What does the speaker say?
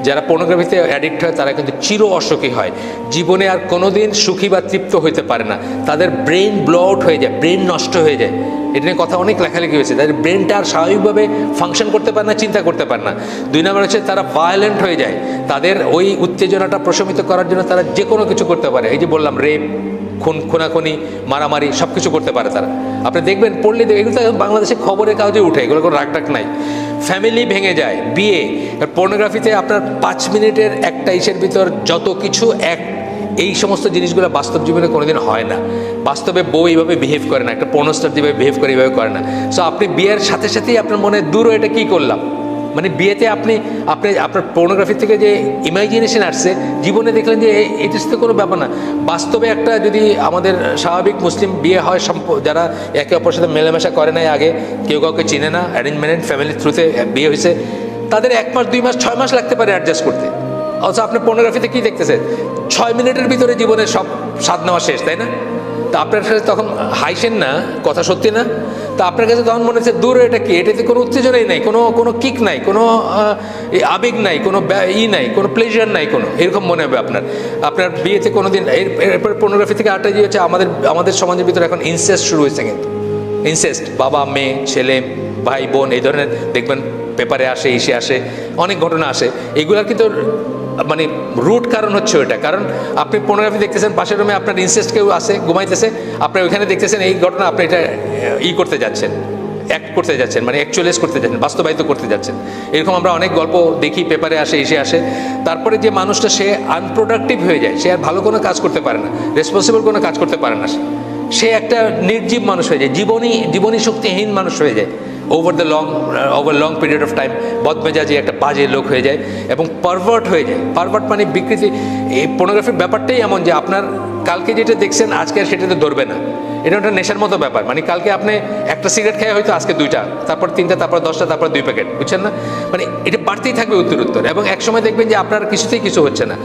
যারা পর্নোগ্রাফিতে অ্যাডিক্ট হয় তারা কিন্তু চির অসুখী হয়, জীবনে আর কোনোদিন সুখী বা তৃপ্ত হইতে পারে না। তাদের ব্রেন ব্লো আউট হয়ে যায়, ব্রেন নষ্ট হয়ে যায়। এটা নিয়ে কথা অনেক লেখালেখি হয়েছে। তাদের ব্রেনটা আর স্বাভাবিকভাবে ফাংশন করতে পারে না, চিন্তা করতে পারে না। 2 নম্বর হচ্ছে তারা ভায়োলেন্ট হয়ে যায়। তাদের ওই উত্তেজনাটা প্রশমিত করার জন্য তারা যে কোনো কিছু করতে পারে। এই যে বললাম, রেপ, খুনাখুনি, মারামারি সব কিছু করতে পারে তারা। আপনি দেখবেন, পড়লে এগুলো তো বাংলাদেশে খবরের কাগজে উঠে, এগুলো কোনো রাগটাক নাই। ফ্যামিলি ভেঙে যায়, বিয়ে। পর্নোগ্রাফিতে আপনার 5 মিনিটের একটা ইসের ভিতর যত কিছু এই সমস্ত জিনিসগুলো বাস্তব জীবনে কোনোদিন হয় না। বাস্তবে বউ এইভাবে বিহেভ করে না, একটা পর্নোস্টার যেভাবে বিহেভ করে এইভাবে করে না। সো আপনি বিয়ের সাথে সাথেই আপনার মনে দূর এটা কী করলাম, মানে বিয়েতে আপনি আপনার পর্নোগ্রাফি থেকে যে ইমাজিনেশন আসছে, জীবনে দেখলেন যে এটা তো কোনো ব্যাপার না। বাস্তবে একটা যদি আমাদের স্বাভাবিক মুসলিম বিয়ে হয়, যারা একে অপরের সাথে মেলামেশা করে নাই, আগে কেউ কাউকে চিনে না, অ্যারেঞ্জমেন্ট ফ্যামিলির থ্রুতে বিয়ে হয়েছে, তাদের 1 মাস 2 মাস 6 মাস লাগতে পারে অ্যাডজাস্ট করতে। অথচ আপনি পর্নোগ্রাফিতে কী দেখতেছেন, 6 মিনিটের ভিতরে জীবনের সব স্বাদ নেওয়া শেষ, তাই না? তা আপনার কাছে তখন হাইসেন না, কথা সত্যি না? তা আপনার কাছে তখন মনে হচ্ছে দূরে এটা কি, এটাতে কোনো উত্তেজনাই নাই, কোনো কিক নাই, কোনো আবেগ নাই, কোনো নাই, কোনো প্লেজার নাই, কোনো এরকম মনে হবে আপনার বিয়েতে কোনো দিন। এরপর পর্নোগ্রাফি থেকে আরেকটা যে হচ্ছে, আমাদের সমাজের ভিতরে এখন ইনসেস্ট শুরু হয়েছে। কিন্তু ইনসেস্ট, বাবা মেয়ে, ছেলে ভাই বোন, এই ধরনের দেখবেন পেপারে আসে, ইসে আসে, অনেক ঘটনা আসে। এগুলার কিন্তু মানে রুট কারণ হচ্ছে ওইটা। কারণ আপনি পর্নোগ্রাফি দেখতেছেন, পাশের রুমে আপনার ইনসেস্ট কেউ আসে, ঘুমাইতেছে, আপনি ওইখানে দেখতেছেন এই ঘটনা, আপনি এটা করতে যাচ্ছেন, অ্যাক্ট করতে যাচ্ছেন, মানে অ্যাকচুয়ালাইজ করতে যাচ্ছেন, বাস্তবায়িত করতে যাচ্ছেন। এরকম আমরা অনেক গল্প দেখি, পেপারে আসে, ইসে আসে। তারপরে যে মানুষটা সে আনপ্রোডাক্টিভ হয়ে যায়, সে আর ভালো কোনো কাজ করতে পারে না, রেসপন্সিবল কোনো কাজ করতে পারে না, সে একটা নির্জীব মানুষ হয়ে যায়, জীবনী শক্তিহীন মানুষ হয়ে যায়। Over long period of time বদমেজাজি একটা বাজে লোক হয়ে যায় এবং পারভার্ট হয়ে যায়। পারভার্ট মানে বিকৃতি। এই পর্নোগ্রাফির ব্যাপারটাই এমন যে আপনার কালকে যেটা দেখছেন আজকে আর সেটাতে ধরবে না। এটা একটা নেশার মতো ব্যাপার। মানে কালকে আপনি একটা সিগারেট খেয়ে হয়তো আজকে 2টা, তারপর 3টা, তারপর 10টা, তারপর 2 প্যাকেট, বুঝছেন না? মানে এটা বাড়তেই থাকবে উত্তর, এবং একসময় দেখবেন যে আপনার কিছুতেই কিছু হচ্ছে না।